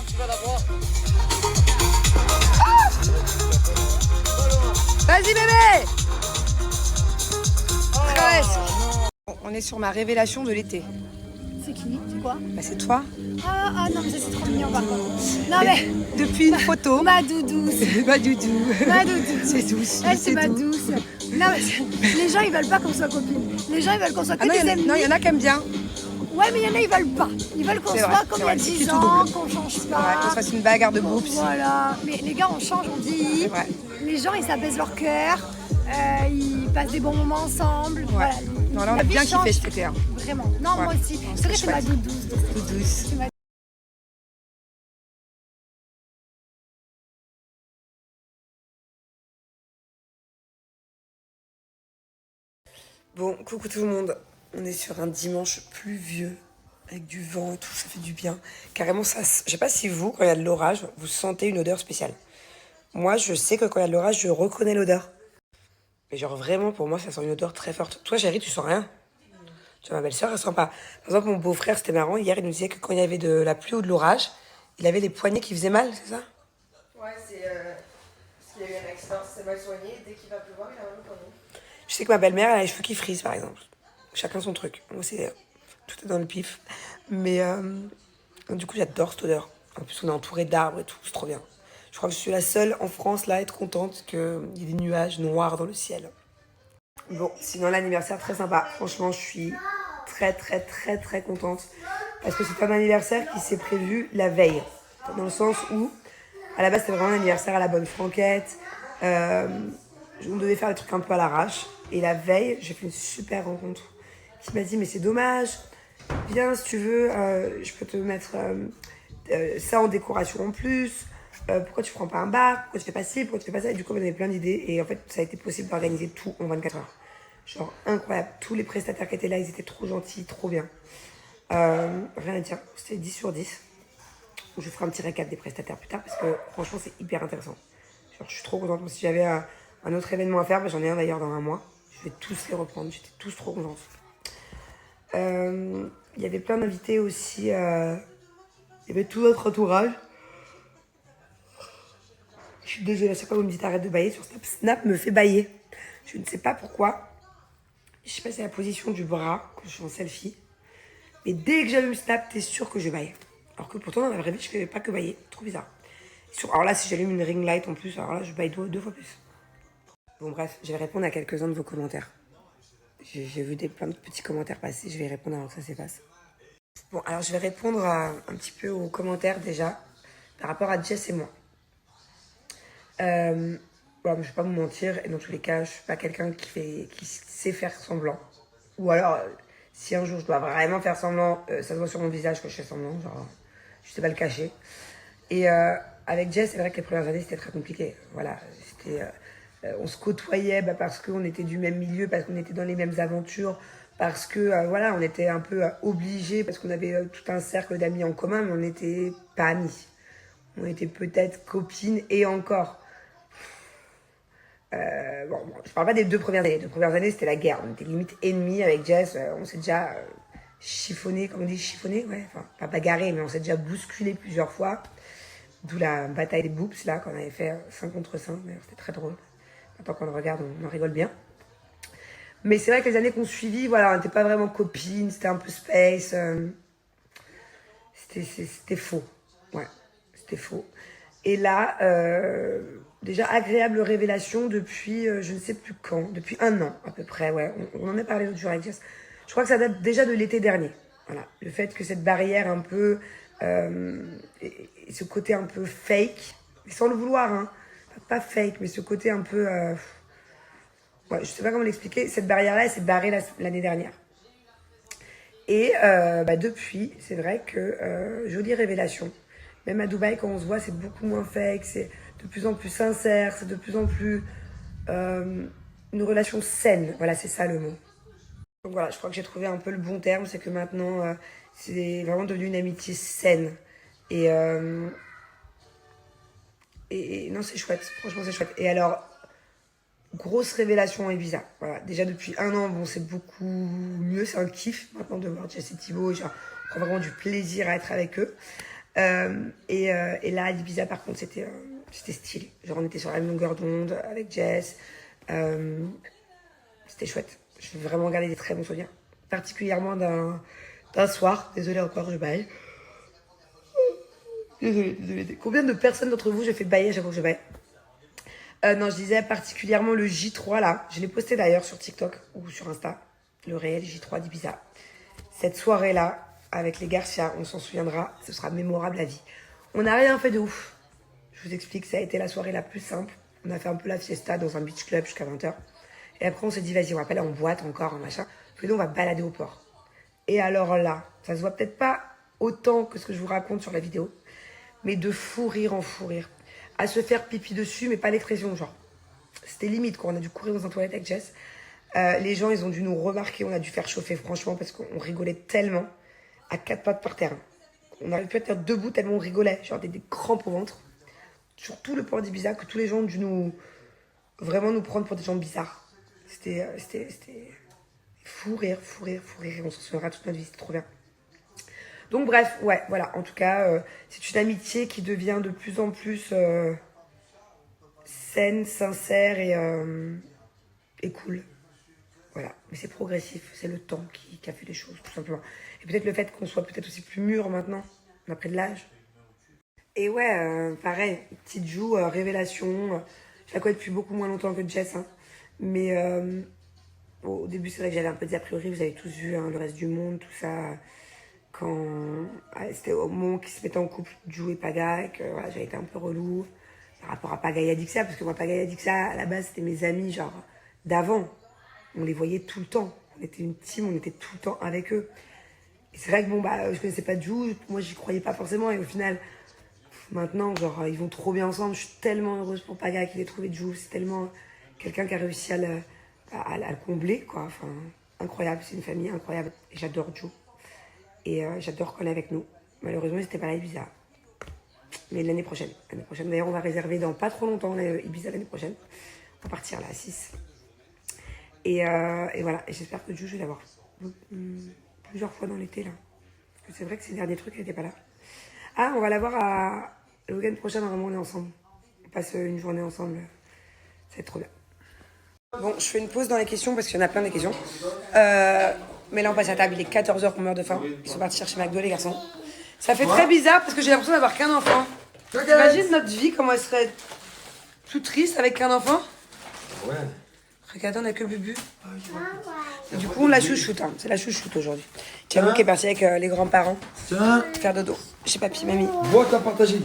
tu vas l'avoir. Vas-y bébé. Presque. On est sur ma révélation de l'été. C'est qui? C'est quoi? Bah c'est toi. Ah non, mais ça c'est trop mignon par contre. Non mais. Depuis une photo. Ma doudouce. Ma doudou. Ma doudou. C'est douce. Elle c'est ma douce. Non mais les gens ils veulent pas qu'on soit copines. Les gens ils veulent qu'on soit que Ah non, des amis. non, il y en a qui aiment bien. Ouais mais il y en a ils veulent pas. Ils veulent qu'on C'est soit vrai, comme c'est il y a vrai, c'est 10 tout ans, double. qu'on change Ouais, pas. qu'on se fasse une bagarre de boobs. Voilà. Mais les gars on change, on vieillit. C'est vrai. Les gens ils s'apaisent leur cœur. Ils passent des bons moments ensemble. Ouais. Voilà. Non, là on La a vie bien change. kiffé cet été. Hein. Vraiment. Non Ouais. moi aussi. Non, C'est vrai que c'est ma chouette. doudouce. Tout douce. C'est ma Bon, coucou tout le monde. On est sur un dimanche pluvieux, avec du vent et tout, ça fait du bien. Carrément, ça, je sais pas si vous, quand il y a de l'orage, vous sentez une odeur spéciale. Moi, je sais que quand il y a de l'orage, je reconnais l'odeur. Mais genre vraiment, pour moi, ça sent une odeur très forte. Toi, chérie, tu sens rien? Tu vois, ma belle-sœur, elle sent pas. Par exemple, mon beau-frère, c'était marrant. Hier, il nous disait que quand il y avait de la pluie ou de l'orage, il avait les poignets qui faisaient mal, c'est ça? Ouais, c'est parce qu'il y a eu un accident, c'est mal soigné. Dès qu'il va pleuvoir, il a un poignet. Je sais que ma belle-mère, elle a les cheveux qui frisent, par exemple. Chacun son truc. Moi, c'est tout est dans le pif. Mais du coup, j'adore cette odeur. En plus, on est entouré d'arbres et tout, c'est trop bien. Je crois que je suis la seule en France, là, à être contente qu'il y ait des nuages noirs dans le ciel. Bon, sinon, l'anniversaire, très sympa. Franchement, je suis très contente. Parce que c'est un anniversaire qui s'est prévu la veille. Dans le sens où, à la base, c'était vraiment un anniversaire à la bonne franquette. On devait faire des trucs un peu à l'arrache. Et la veille, j'ai fait une super rencontre qui m'a dit, mais c'est dommage, viens si tu veux, je peux te mettre ça en décoration en plus. Pourquoi tu prends pas un bar? Pourquoi tu fais pas ci? Pourquoi tu fais pas ça? Et du coup, on avait plein d'idées. Et en fait, ça a été possible d'organiser tout en 24 heures. Genre incroyable. Tous les prestataires qui étaient là, ils étaient trop gentils, trop bien. Rien à dire. C'était 10 sur 10. Je ferai un petit récap des prestataires plus tard parce que franchement, c'est hyper intéressant. Genre, je suis trop contente. Si j'avais un autre événement à faire, bah, j'en ai un d'ailleurs dans un mois. Je vais tous les reprendre. J'étais tous trop contente. Il y avait plein d'invités aussi. Il y avait tout notre entourage. Je suis désolée, à chaque fois que vous me dites arrête de bailler sur Snap. Snap me fait bailler. Je ne sais pas pourquoi. Je sais pas si c'est la position du bras que je suis en selfie. Mais dès que j'allume Snap, t'es sûr que je baille. Alors que pourtant, dans la vraie vie, je fais pas que bailler. Trop bizarre. Alors là, si j'allume une ring light en plus, alors là, je baille deux fois plus. Bon, bref, je vais répondre à quelques-uns de vos commentaires. J'ai vu plein de petits commentaires passer. Je vais répondre avant que ça s'efface. Bon, alors je vais répondre un petit peu aux commentaires déjà par rapport à Jess et moi. Bon, je vais pas vous mentir, et dans tous les cas, je suis pas quelqu'un qui sait faire semblant. Ou alors, si un jour je dois vraiment faire semblant, ça se voit sur mon visage que je fais semblant, genre, je sais pas le cacher. Et avec Jess, c'est vrai que les premières années, c'était très compliqué. Voilà, on se côtoyait parce qu'on était du même milieu, parce qu'on était dans les mêmes aventures, parce que, voilà, on était un peu obligés, parce qu'on avait tout un cercle d'amis en commun, mais on n'était pas amis. On était peut-être copines et encore. Bon, je parle pas des 2 premières années. Les 2 premières années, c'était la guerre. On était limite ennemis avec Jess. On s'est déjà chiffonné, comme on dit, chiffonné, ouais. Enfin, pas bagarré, mais on s'est déjà bousculé plusieurs fois. D'où la bataille des boobs, là, qu'on avait fait 5 contre 5. D'ailleurs, c'était très drôle. Maintenant qu'on le regarde, on en rigole bien. Mais c'est vrai que les années qu'on suivit, voilà, on n'était pas vraiment copines. C'était un peu space. C'était faux. Ouais, c'était faux. Et là, déjà agréable révélation depuis je ne sais plus quand, depuis 1 an à peu près, ouais. On en a parlé l'autre jour avec Jess. Je crois que ça date déjà de l'été dernier. Voilà, le fait que cette barrière un peu, et ce côté un peu fake, sans le vouloir, hein, pas fake, mais ce côté un peu, ouais, je sais pas comment l'expliquer, cette barrière-là, elle s'est barrée l'année dernière. Et depuis, c'est vrai que jolie révélation. Même à Dubaï, quand on se voit, c'est beaucoup moins fake, c'est de plus en plus sincère, c'est de plus en plus une relation saine. Voilà, c'est ça le mot. Donc voilà, je crois que j'ai trouvé un peu le bon terme, c'est que maintenant, c'est vraiment devenu une amitié saine. Et non, c'est chouette, franchement, c'est chouette. Et alors, grosse révélation Ibiza. Voilà, déjà depuis 1 an, bon, c'est beaucoup mieux, c'est un kiff maintenant de voir Jess et Thibaut. Genre, on prend vraiment du plaisir à être avec eux. Et là, à Ibiza, par contre, c'était stylé. Genre, on était sur la même longueur d'onde avec Jess. C'était chouette. Je vais vraiment garder des très bons souvenirs. Particulièrement d'un soir. Désolée encore, je baille. Désolée. Combien de personnes d'entre vous je fais bailler à chaque fois que je baille? Non, je disais particulièrement le J3 là. Je l'ai posté d'ailleurs sur TikTok ou sur Insta. Le réel J3 d'Ibiza. Cette soirée là, avec les Garcia, on s'en souviendra. Ce sera mémorable à vie. On n'a rien fait de ouf. Je vous explique, ça a été la soirée la plus simple. On a fait un peu la fiesta dans un beach club jusqu'à 20h. Et après, on s'est dit, vas-y, on va pas aller en boîte encore, machin. Puis nous, on va balader au port. Et alors là, ça se voit peut-être pas autant que ce que je vous raconte sur la vidéo, mais de fou rire en fou rire. À se faire pipi dessus, mais pas l'expression, genre. C'était limite, quoi. On a dû courir dans un toilette avec Jess. Les gens, ils ont dû nous remarquer. On a dû faire chauffer, franchement, parce qu'on rigolait tellement à 4 pattes par terre. On aurait pu être debout tellement on rigolait. Genre des crampes au ventre. Sur tout le port d'Ibiza, que tous les gens ont dû vraiment nous prendre pour des gens bizarres. C'était fou rire. On s'en souviendra toute notre vie, c'était trop bien. Donc bref, ouais, voilà. En tout cas, c'est une amitié qui devient de plus en plus saine, sincère et cool. Voilà. Mais c'est progressif, c'est le temps qui a fait les choses, tout simplement. Et peut-être le fait qu'on soit peut-être aussi plus mûr maintenant, on a pris de l'âge. Et ouais, pareil, petite joue, révélation. Je la connais depuis beaucoup moins longtemps que Jess, hein. Mais au début, c'est vrai que j'avais un peu des a priori. Vous avez tous vu hein, le reste du monde, tout ça. C'était au moment qu'ils se mettaient en couple, Jou et Paga, que voilà, j'avais été un peu relou par rapport à Paga et Adixa, parce que moi, Paga et Adixa, à la base, c'était mes amis, genre, d'avant. On les voyait tout le temps. On était une team, on était tout le temps avec eux. Et c'est vrai que bon, bah, je connaissais pas Jou, moi, j'y croyais pas forcément, et au final. Maintenant, genre, ils vont trop bien ensemble. Je suis tellement heureuse pour Paga qu'il ait trouvé Jou. C'est tellement quelqu'un qui a réussi à le combler, quoi. Enfin, incroyable. C'est une famille incroyable. Et j'adore Jou. Et j'adore qu'on est avec nous. Malheureusement, ils n'étaient pas là à Ibiza. Mais l'année prochaine. D'ailleurs, on va réserver dans pas trop longtemps Ibiza l'année prochaine. On va partir là, à 6. Et voilà. Et j'espère que Jou, je vais l'avoir plusieurs fois dans l'été, là. Parce que c'est vrai que ces derniers trucs, elle n'était pas là. Ah, on va la voir le week-end prochain, normalement, on est ensemble. On passe une journée ensemble. Ça va être trop bien. Bon, je fais une pause dans les questions parce qu'il y en a plein des questions. Mais là, on passe à table. Il est 14h qu'on meurt de faim. Ils sont partis chercher McDo, les garçons. Ça fait très bizarre parce que j'ai l'impression d'avoir qu'un enfant. T'imagines notre vie, comment elle serait tout triste avec qu'un enfant? Ouais. Regardez, on a que Bubu. Et du coup, on la chouchoute. Hein. C'est la chouchoute aujourd'hui. Tiens, qui est parti avec les grands-parents. Tiens. Faire dodo. Chez papy, mamie. Bois, t'as partagé.